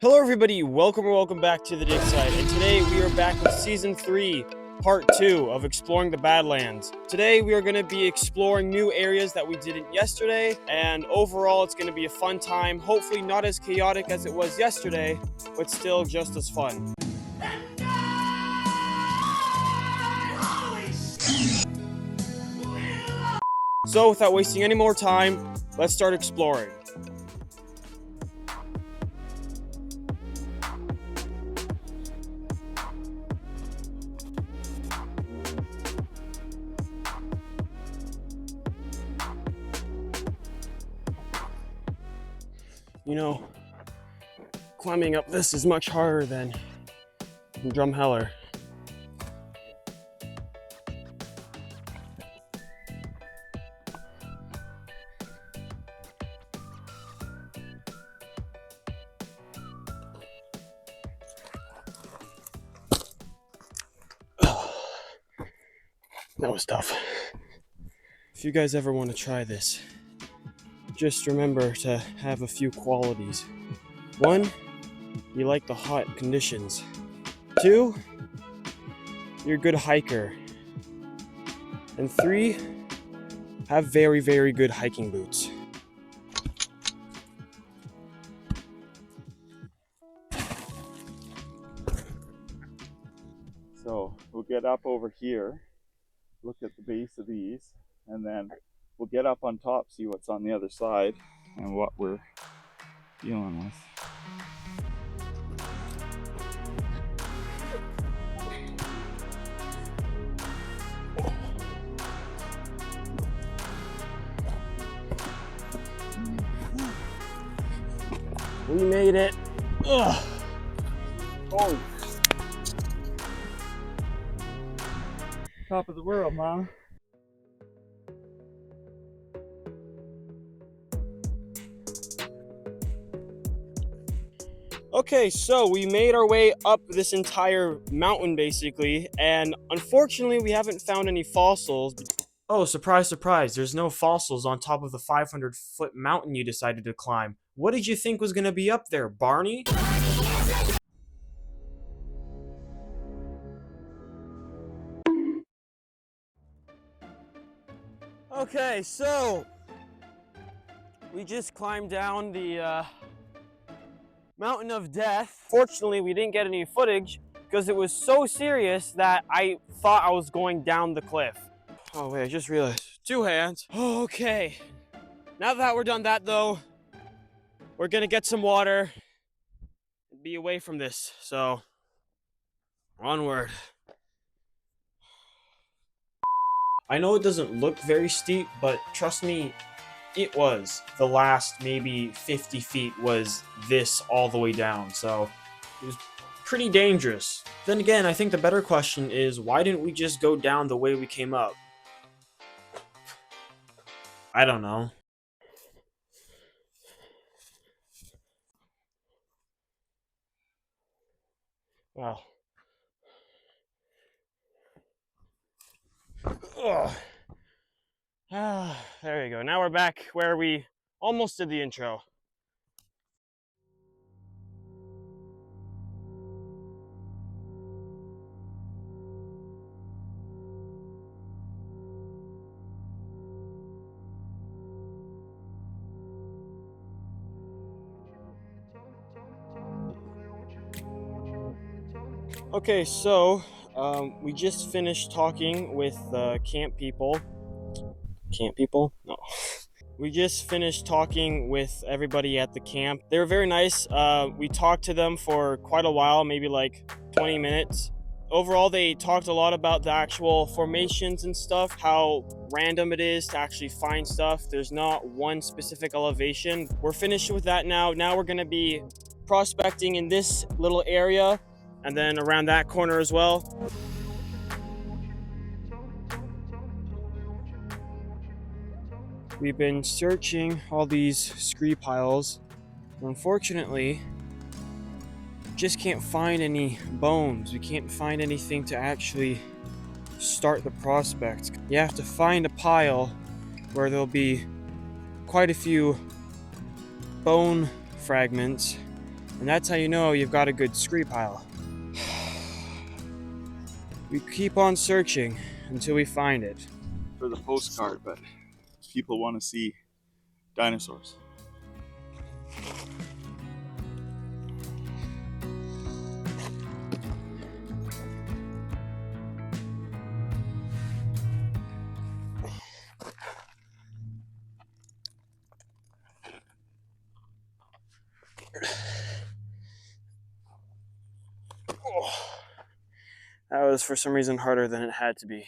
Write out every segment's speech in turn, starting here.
Hello everybody, welcome back to the dig site, and today we are back with season 3 part 2 of Exploring the Badlands. Today we are going to be exploring new areas that we didn't yesterday, and overall it's going to be a fun time. Hopefully not as chaotic as it was yesterday, but still just as fun. So without wasting any more time, let's start exploring. You know, climbing up this is much harder than Drumheller. That was tough. If you guys ever want to try this, just remember to have a few qualities. 1, you like the hot conditions. 2, you're a good hiker. And 3, have very good hiking boots. So we'll get up over here, look at the base of these, and then we'll get up on top, see what's on the other side and what we're dealing with. We made it. Ugh. Oh, top of the world, Mom. Okay, so we made our way up this entire mountain basically, and unfortunately we haven't found any fossils. Oh, surprise, surprise, there's no fossils on top of the 500-foot mountain you decided to climb. What did you think was gonna be up there, Barney? Okay, so we just climbed down the Mountain of Death. Fortunately, we didn't get any footage because it was so serious that I thought I was going down the cliff. Oh wait, I just realized. 2 hands. Okay. Now that we're done that though, we're gonna get some water and be away from this. So, onward. I know it doesn't look very steep, but trust me, it was. The last maybe 50 feet was this all the way down, so it was pretty dangerous. Then again, I think the better question is, why didn't we just go down the way we came up? I don't know. Well. Ugh. There you go. Now we're back where we almost did the intro. Okay, so we just finished talking with camp people. Camp people? No. We just finished talking with everybody at the camp. They were very nice. We talked to them for quite a while, maybe like 20 minutes. Overall, they talked a lot about the actual formations and stuff, how random it is to actually find stuff. There's not one specific elevation. We're finished with that now. Now we're gonna be prospecting in this little area and then around that corner as well. We've been searching all these scree piles. Unfortunately, just can't find any bones. We can't find anything to actually start the prospect. You have to find a pile where there'll be quite a few bone fragments, And that's how you know you've got a good scree pile. We keep on searching until we find it. For the postcard, but people want to see dinosaurs. Oh, that was for some reason harder than it had to be.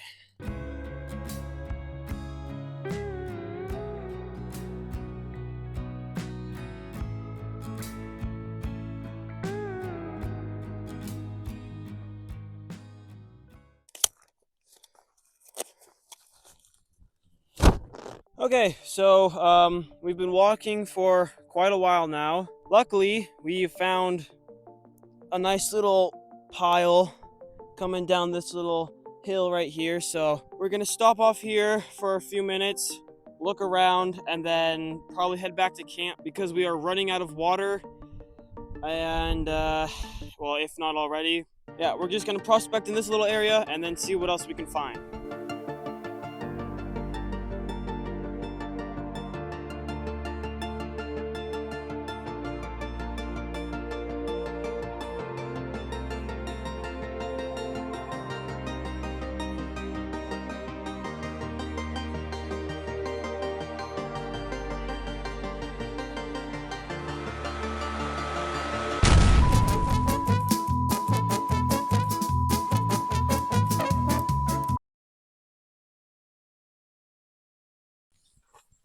Okay, so we've been walking for quite a while now. Luckily, we found a nice little pile coming down this little hill right here. So we're gonna stop off here for a few minutes, look around, and then probably head back to camp because we are running out of water. And well, if not already, yeah, we're just gonna prospect in this little area and then see what else we can find.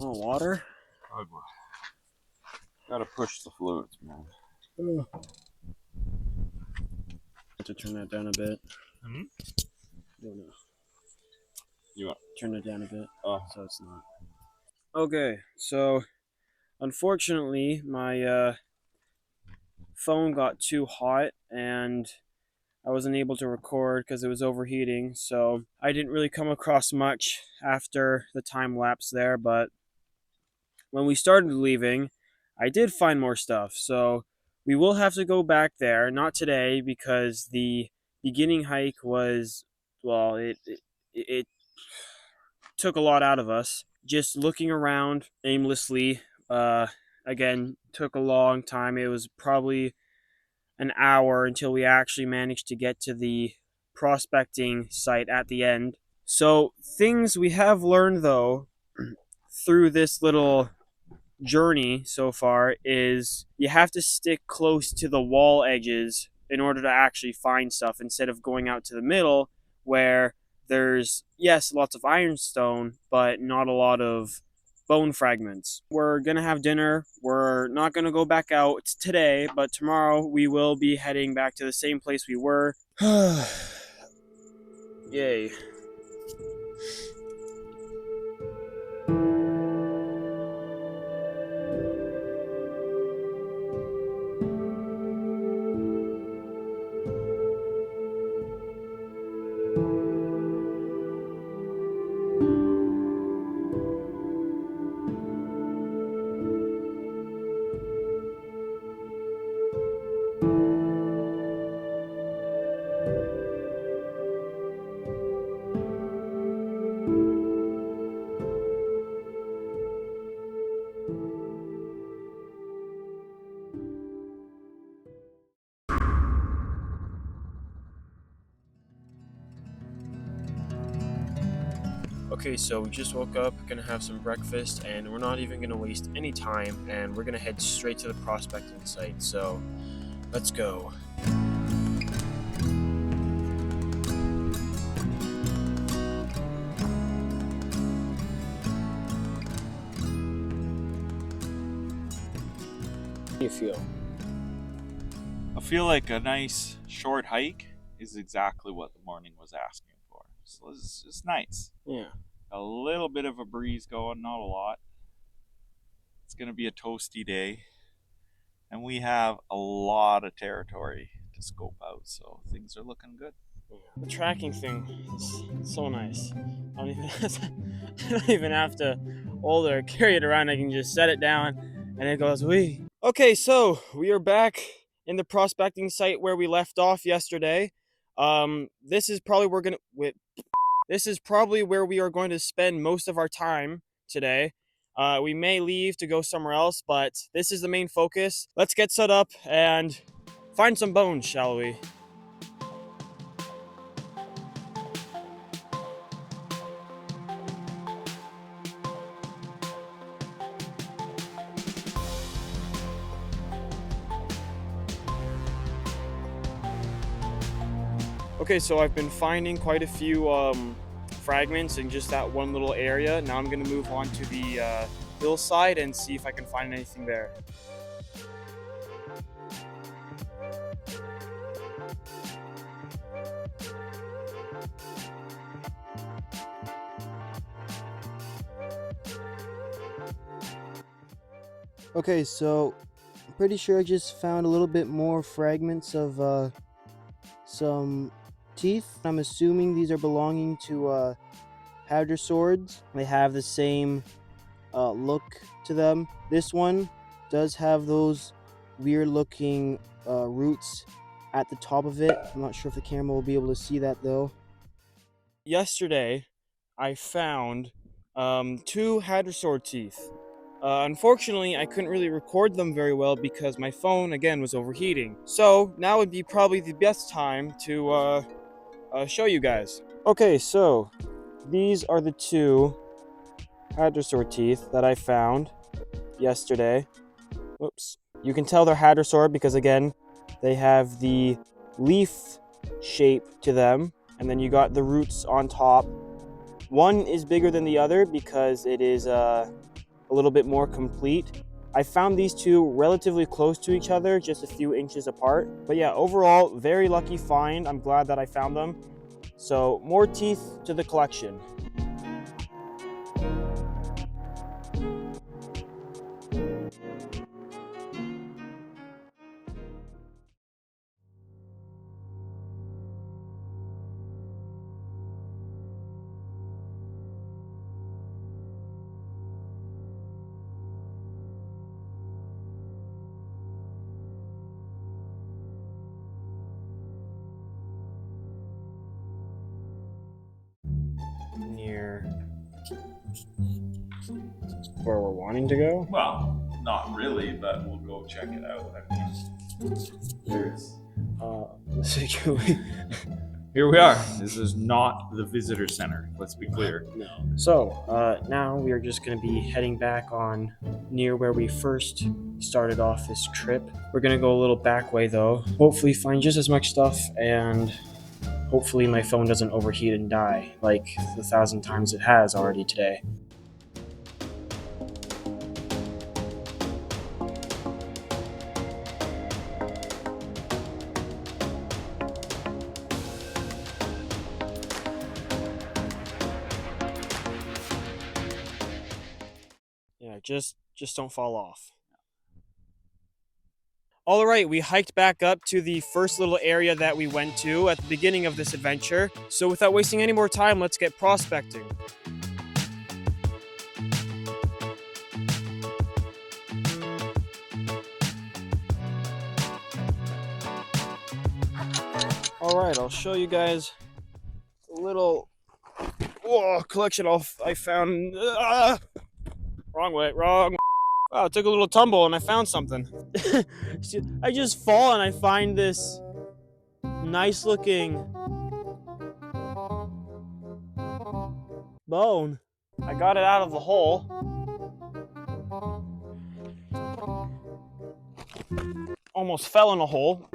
Oh, water? Gotta push the fluids, man. To turn that down a bit. Mm-hmm. No. You want? Turn it down a bit. Oh. So it's not. Okay, so unfortunately, my phone got too hot and I wasn't able to record because it was overheating. So I didn't really come across much after the time lapse there. But when we started leaving, I did find more stuff. So we will have to go back there. Not today because the beginning hike was, well, it took a lot out of us. Just looking around aimlessly, again, took a long time. It was probably an hour until we actually managed to get to the prospecting site at the end. So, things we have learned though through this little journey so far is you have to stick close to the wall edges in order to actually find stuff instead of going out to the middle where there's, yes, lots of ironstone, but not a lot of bone fragments. We're gonna have dinner. We're not gonna go back out today, but tomorrow we will be heading back to the same place we were. Yay. Okay, so we just woke up, gonna have some breakfast, and we're not even gonna waste any time, and we're gonna head straight to the prospecting site. So, let's go. How do you feel? I feel like a nice short hike is exactly what the morning was asking for. So it's nice. Yeah. A little bit of a breeze going, not a lot. It's going to be a toasty day. And we have a lot of territory to scope out, so things are looking good. The tracking thing is so nice. I don't even have to hold it or carry it around. I can just set it down and it goes wee. Okay, so we are back in the prospecting site where we left off yesterday. This is probably where we are going to spend most of our time today. We may leave to go somewhere else, but this is the main focus. Let's get set up and find some bones, shall we? Okay, so I've been finding quite a few fragments in just that one little area. Now I'm going to move on to the hillside and see if I can find anything there. Okay, so I'm pretty sure I just found a little bit more fragments of some teeth. I'm assuming these are belonging to hadrosaurs. They have the same look to them. This one does have those weird looking roots at the top of it. I'm not sure if the camera will be able to see that though. Yesterday, I found 2 hadrosaur teeth. Unfortunately, I couldn't really record them very well because my phone, again, was overheating. So now would be probably the best time to show you guys. Okay, so these are the 2 hadrosaur teeth that I found yesterday. Whoops. You can tell they're hadrosaur because, again, they have the leaf shape to them, and then you got the roots on top. One is bigger than the other because it is a little bit more complete. I found these 2 relatively close to each other, just a few inches apart. But yeah, overall, very lucky find. I'm glad that I found them. So more teeth to the collection. Near where we're wanting to go? Well, not really, but we'll go check it out. I mean, there's... Here we are. This is not the visitor center, let's be clear. No. So, now we are just going to be heading back on near where we first started off this trip. We're going to go a little back way though. Hopefully find just as much stuff, and hopefully my phone doesn't overheat and die like the 1,000 times it has already today. Yeah, just don't fall off. All right, we hiked back up to the first little area that we went to at the beginning of this adventure. So without wasting any more time, let's get prospecting. All right, I'll show you guys a little collection I found. Wrong way, wrong. Wow, it took a little tumble and I found something. I just fall and I find this nice looking bone. I got it out of the hole. Almost fell in a hole.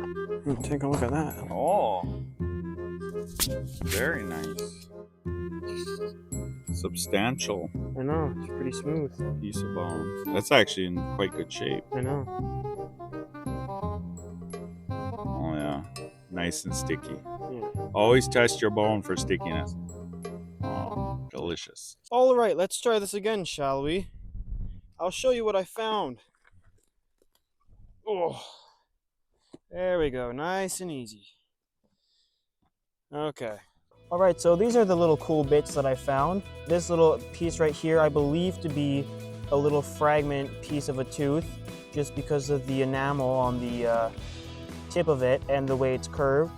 Take a look at that. Oh, very nice. Substantial. I know, it's pretty smooth. Piece of bone. That's actually in quite good shape. I know. Oh yeah, nice and sticky. Yeah. Always test your bone for stickiness. Oh, delicious. All right, let's try this again, shall we? I'll show you what I found. Oh, there we go, nice and easy. Okay. All right, so these are the little cool bits that I found. This little piece right here, I believe to be a little fragment piece of a tooth, just because of the enamel on the tip of it and the way it's curved.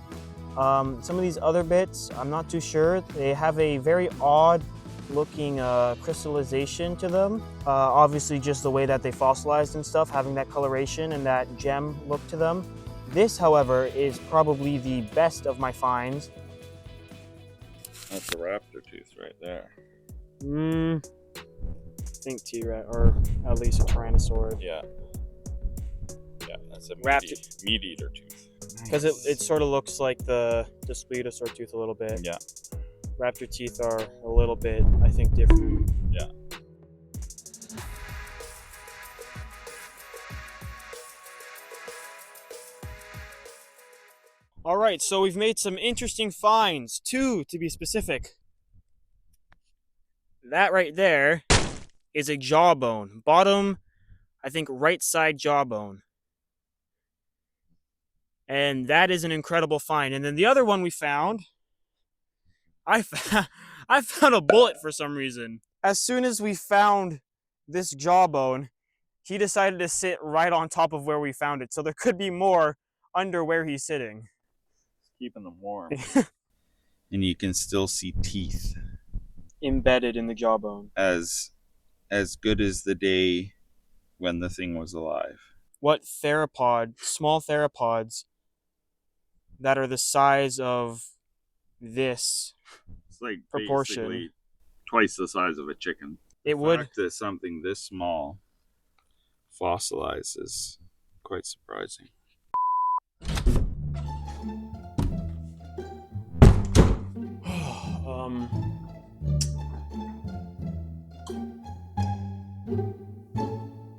Some of these other bits, I'm not too sure. They have a very odd looking crystallization to them. Obviously just the way that they fossilized and stuff, having that coloration and that gem look to them. This, however, is probably the best of my finds. That's a raptor tooth right there. I think T-Rex, or at least a Tyrannosaur. Yeah. Yeah, that's a Raptor. meat eater tooth. Because it sort of looks like the Splendosaur tooth a little bit. Yeah. Raptor teeth are a little bit, I think, different. Yeah. All right, so we've made some interesting finds, 2 to be specific. That right there is a jawbone. Bottom, I think, right side jawbone. And that is an incredible find. And then the other one we found, I found a bullet for some reason. As soon as we found this jawbone, he decided to sit right on top of where we found it. So there could be more under where he's sitting. Keeping them warm. And you can still see teeth Embedded in the jawbone. as good as the day when the thing was alive. What theropod, small theropods that are the size of this It's like proportion, basically twice the size of a chicken. it would. The fact that something this small fossilized is quite surprising.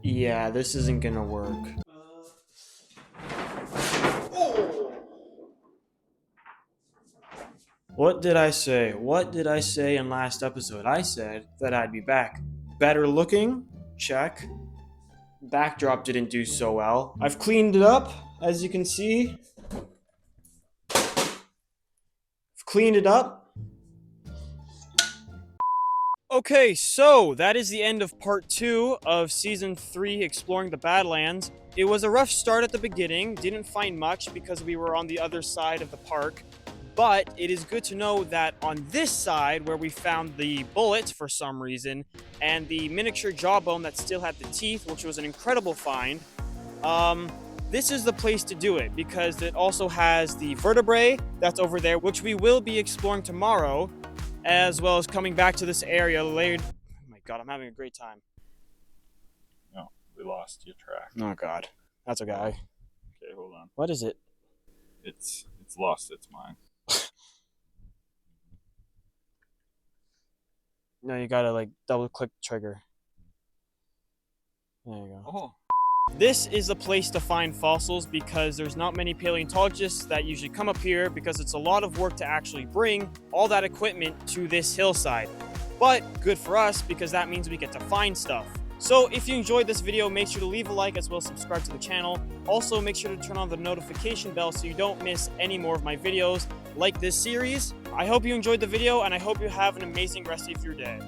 Yeah, this isn't gonna work. What did I say? What did I say in last episode? I said that I'd be back. Better looking? Check. Backdrop didn't do so well. I've cleaned it up, as you can see. I've cleaned it up. Okay, so that is the end of part 2 of season 3, Exploring the Badlands. It was a rough start at the beginning, didn't find much because we were on the other side of the park, but it is good to know that on this side, where we found the bullet for some reason, and the miniature jawbone that still had the teeth, which was an incredible find, this is the place to do it because it also has the vertebrae that's over there, which we will be exploring tomorrow, as well as coming back to this area later. Oh my god, I'm having a great time. No, we lost your track. Oh god, that's a guy. Okay, hold on. What is it? It's lost its mind. No, you gotta like double click the trigger. There you go. Oh. This is the place to find fossils because there's not many paleontologists that usually come up here because it's a lot of work to actually bring all that equipment to this hillside. But good for us because that means we get to find stuff. So if you enjoyed this video, make sure to leave a like as well as subscribe to the channel. Also make sure to turn on the notification bell so you don't miss any more of my videos like this series. I hope you enjoyed the video and I hope you have an amazing rest of your day.